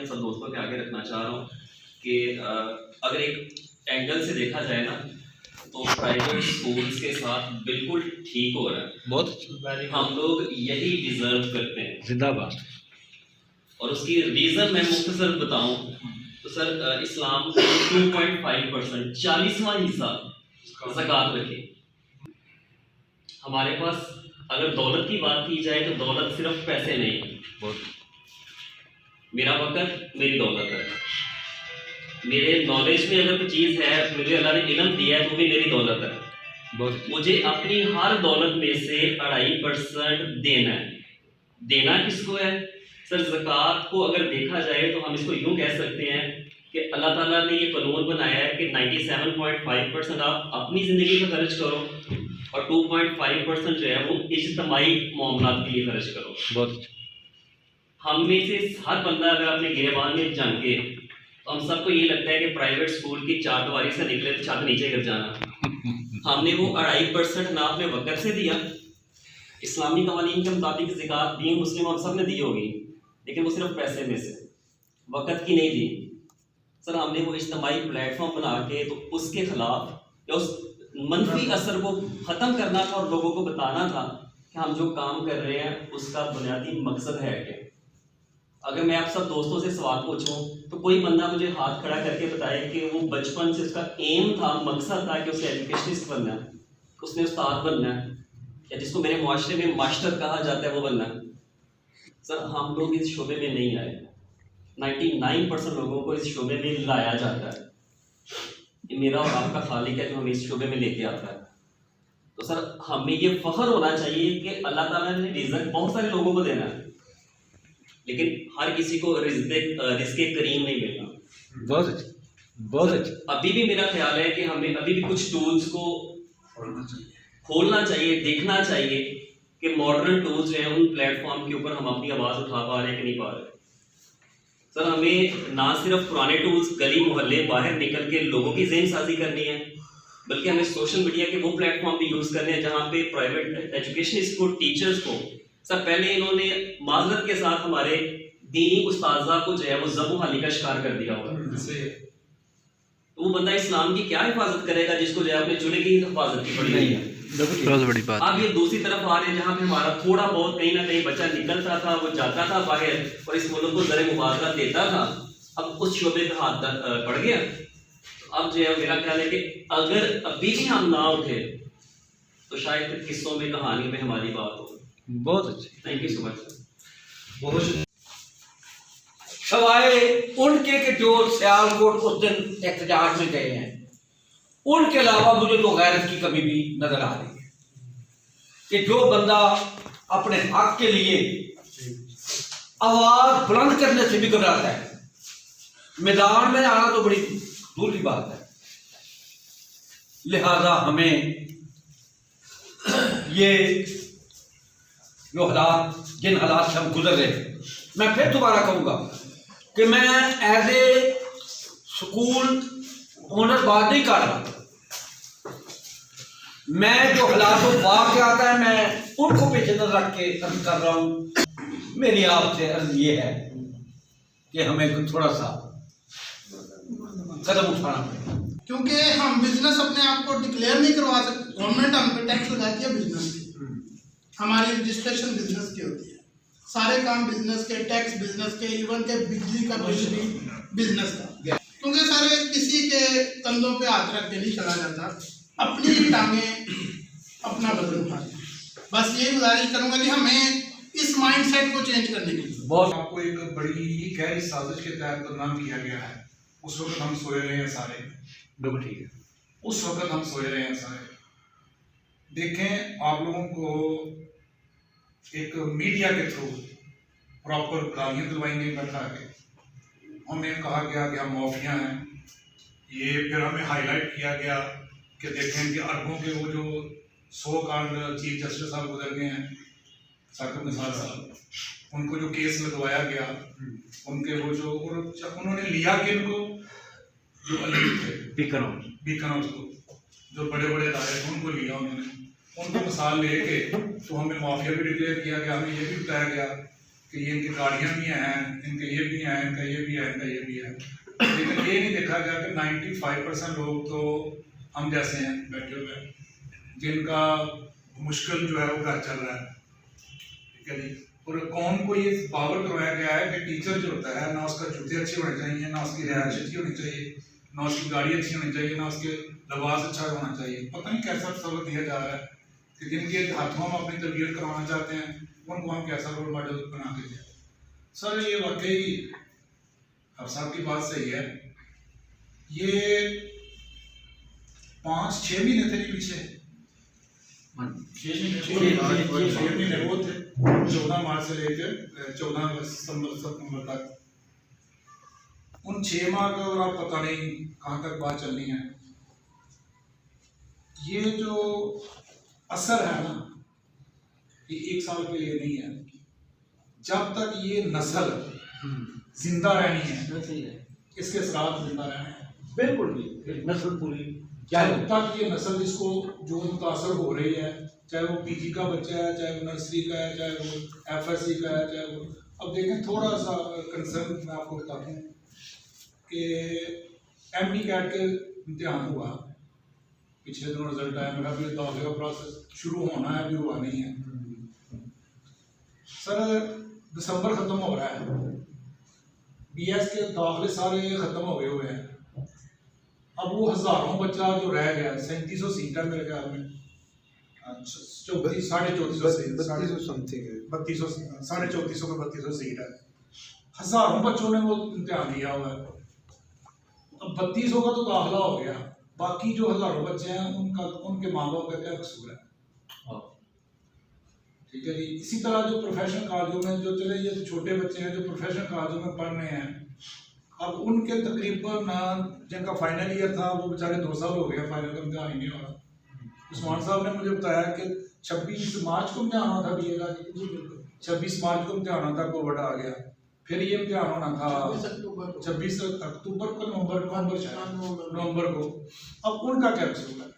सब दोस्तों के आगे रखना चाह रहा हूँ कि अगर एक एंगल से देखा जाए ना तो प्राइवेट स्कूल्स के साथ बिल्कुल ठीक हो रहा है। बहुत हम लोग यही डिजर्व करते हैं। जिंदाबाद। और उसकी रीजन मैं मुख्तसर बताऊं तो सर इस्लाम 2.5% 40वां हिस्सा ज़कात रखे। हमारे पास अगर दौलत की बात की जाए तो दौलत सिर्फ पैसे नहीं है। मेरा वक़्त मेरी दौलत है। मेरे नॉलेज में अगर कोई चीज़ है, मुझे अल्लाह ने इल्म दिया है तो भी मेरी दौलत है। मुझे अपनी हर दौलत में से 2.5% देना है। देना किसको है सर? ज़कात को अगर देखा जाए तो हम इसको यूँ कह सकते हैं कि अल्लाह ताला ने ये कानून बनाया है कि 97.5% आप अपनी ज़िंदगी में खर्च करो और 2.5% जो है वो इज्तिमाई मामलात के लिए खर्च करो। बहुत हम में से हर बंदा अगर अपने गिरेबान में झांके तो हम सबको ये लगता है कि प्राइवेट स्कूल की चारदीवारी से निकले तो छत नीचे गिर जाना। हमने वो 2.5% ना अपने वक़्त से दिया। इस्लामी कवानीन के मुताबिक ज़कात दीन मुस्लिम हम सब ने दी होगी, लेकिन वो सिर्फ पैसे में से, वक़्त की नहीं दी। सर हमने वो इज्तिमाई प्लेटफॉर्म बना के तो उसके खिलाफ या उस मनफी असर को ख़त्म करना था और लोगों को बताना था कि हम जो काम कर रहे हैं उसका बुनियादी मकसद है क्या। अगर मैं आप सब दोस्तों से सवाल पूछूं तो कोई बंदा मुझे हाथ खड़ा करके बताए कि वो बचपन से उसका एम था, मकसद था कि उसे एजुकेशनिस्ट बनना है, उसने उस्ताद बनना है, या जिसको मेरे मुआशरे में मास्टर कहा जाता है वो बनना है। सर हम लोग इस शोबे में नहीं आए। 99% लोगों को इस शोबे में लाया जाता है। ये मेरा और आपका खालिक है जो हमें इस शोबे में लेके आता है। तो सर हमें ये फख्र होना चाहिए कि अल्लाह ताला ने रिज़्क़ बहुत सारे लोगों को देना है, लेकिन हर किसी को रिज़्क़ करीम नहीं मिलना। बहुत अच्छा। अभी भी मेरा ख्याल है कि हमें अभी भी कुछ टूल्स को खोलना चाहिए, देखना चाहिए कि मॉडर्न टूल्स जो हैं उन प्लेटफॉर्म के ऊपर हम अपनी आवाज़ उठा पा रहे हैं कि नहीं पा रहे। सर हमें ना सिर्फ पुराने टूल्स गली मोहल्ले बाहर निकल के लोगों की ज़हन साजी करनी है, बल्कि हमें सोशल मीडिया के वो प्लेटफॉर्म भी यूज़ करने हैं जहाँ पे प्राइवेट एजुकेशनिस्ट को, टीचर्स को, सर पहले इन्होंने माजरत के साथ हमारे दीनी उस्ताज़ा को जो है वो ज़बू हाली का शिकार कर दिया होगा। तो वो बंदा इस्लाम की क्या हिफाजत करेगा जिसको जो है अपने चूल्हे की हिफाजत की पड़ी नहीं है। बहुत बड़ी बात। अब ये दूसरी तरफ आ रहे हैं जहाँ पे हमारा थोड़ा बहुत कहीं ना कहीं बच्चा निकलता था, वो जाता था बाहर और इस मुल्क को ज़रे मुबारक देता था, अब उस शोबे पे हाथ पड़ गया। तो अब जो है मेरा ख्याल है कि अगर अभी भी हम ना उठे तो शायद फिर किस्सों में, कहानी में हमारी बात हो। बहुत अच्छी। Thank you so much sir. बहुत सवाए उनके के जो सियालकोट उस दिन एहतजाज में गए हैं, उनके अलावा मुझे तो गैरत की कमी भी नजर आ रही है कि जो बंदा अपने हक के लिए आवाज बुलंद करने से भी घबराता है, मैदान में आना तो बड़ी दूर की बात है। लिहाजा हमें ये जो हालात, जिन हालात से हम गुजर रहे हैं, मैं फिर दोबारा कहूँगा कि मैं एज ए स्कूल ओनर बात नहीं कर रहा। मैं जो हालात वाक़ आता है मैं उनको पीछे नजर रख के अर्ज कर रहा हूँ। मेरी आपसे अर्ज ये है कि हमें थोड़ा सा कदम उठाना पड़ेगा, क्योंकि हम बिजनेस अपने आप को डिक्लेयर नहीं करवा सकते। गवर्नमेंट हम पे टैक्स लगाती है बिजनेस की, हमारी रजिस्ट्रेशन बिजनेस की होती है, सारे काम बिजनेस के, टैक्स बिजनेस के, इवन के बिजली का बिल भी बिजनेस का। क्योंकि सारे किसी के कंधों पे हाथ रख के नहीं चला जाता, अपनी ही टांगे अपना बदल उठाते। बस ये गुजारिश करूंगा कि हमें इस माइंडसेट को चेंज करने की बहुत आपको एक बड़ी ही गहरी साजिश के तहत बदनाम किया गया है। उस वक्त हम सोए रहे हैं सारे, बिल्कुल ठीक है, उस वक्त हम सोए रहे हैं सारे। देखें, आप लोगों को एक मीडिया के थ्रू प्रॉपर गालियाँ दिलवाएंगे बैठा के, हमें कहा गया कि हम माफिया हैं। ये फिर हमें हाईलाइट किया गया कि देखें कि अरबों के वो जो 100 कांड चीफ जस्टिस साहब गुजर गए हैं, साकिब निसार साहब, उनको जो केस लगवाया गया, उनके वो जो उन्होंने लिया कि इनको जो अलीम थे बीकानेर को, जो बड़े बड़े राय थे उनको लिया उन्होंने, उनको मिसाल लेके तो हमें माफिया भी डिक्लेयर किया गया। हमें ये भी बताया गया कि ये इनकी गाड़ियाँ भी हैं, इनके ये भी हैं, इनका ये भी है, इनका ये भी है, लेकिन ये नहीं देखा गया कि 95% लोग तो हम जैसे हैं बैठे हुए हैं, जिनका मुश्किल जो है वो घर चल रहा है, ठीक है जी। और कौन को ये पावर करवाया गया है कि टीचर जो होता है ना उसका जूते अच्छे होने चाहिए, ना उसकी रिहाइश अच्छी होनी चाहिए, ना उसकी गाड़ी अच्छी होनी चाहिए, ना उसके लिबास अच्छा होना चाहिए। पता नहीं कैसा सबक दिया जा रहा है कि जिनके हाथों में अपनी तरबियत करवाना चाहते हैं उनको हम कैसा रोल मॉडल बना के दें। सर ये वाकई अब साहब की बात सही है। ये 5-6 महीने थे पीछे, 6 महीने वो थे 14 मार्च से लेकर 14 सितंबर तक। उन 6 माह का और आप पता नहीं कहाँ तक बात चलनी है। ये जो असर है ना, ये 1 साल के लिए नहीं है। जब तक ये नस्ल जिंदा रहनी है, इसके असरात जिंदा रहने हैं। बिल्कुल भी नस्ल पूरी जब तक ये नस्ल इसको जो मुतासर हो रही है, चाहे वो पीजी का बच्चा है, चाहे वो नर्सरी का है, चाहे वो एफएससी का है, चाहे वो, अब देखें थोड़ा सा कंसर्न मैं आपको बताता हूँ कि एमडी कैट के इम्तिहान हुआ, पिछले दिनों रिजल्ट आया, मेरा भी दाखिले का प्रोसेस शुरू होना है, अभी हुआ नहीं है। सर दिसंबर खत्म हो रहा है, बीएस के दाखिले सारे खत्म हो गए हुए हैं। अब वो हजारों बच्चा जो रह गया, 3700 सीट है मेरे ख्याल में, 3450 समथिंग है, 3200 3450 का 3200 सीट है। हजारों बच्चों ने वो इम्तिहान दिया हुआ है। अब 3200 का तो दाखिला हो गया, बाकी जो हजारों बच्चे हैं उनका, उनके माँ बाप का क्या कसूर है? ठीक है जी। इसी तरह जो प्रोफेशनल कॉलेजों में जो चले, ये छोटे बच्चे हैं जो प्रोफेशनल कॉलेजों में पढ़ रहे हैं, अब उनके तकरीबन जिनका फाइनल ईयर था वो बेचारे 2 साल हो गया, फाइनल का इम्तिहान ही नहीं हो रहा। उस्मान साहब ने मुझे बताया कि 26 मार्च को इम्तिहान होना था बीए का, 26 मार्च को इम्तिहान होना था, कोविड आ गया, फिर ये इम्तिहान होना था 26 अक्टूबर को, नवंबर को। अब उनका क्या कसूर है?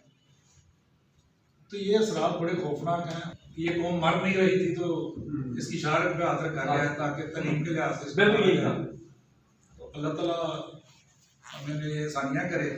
तो ये असरात बड़े खौफनाक हैं। ये कौम मर नहीं रही थी तो इसकी शहारत पे हाथ रखा गया है ताकि तलीम के लिहाज से। बिल्कुल यही था। तो अल्लाह ताला हमें ये आसानियाँ करे।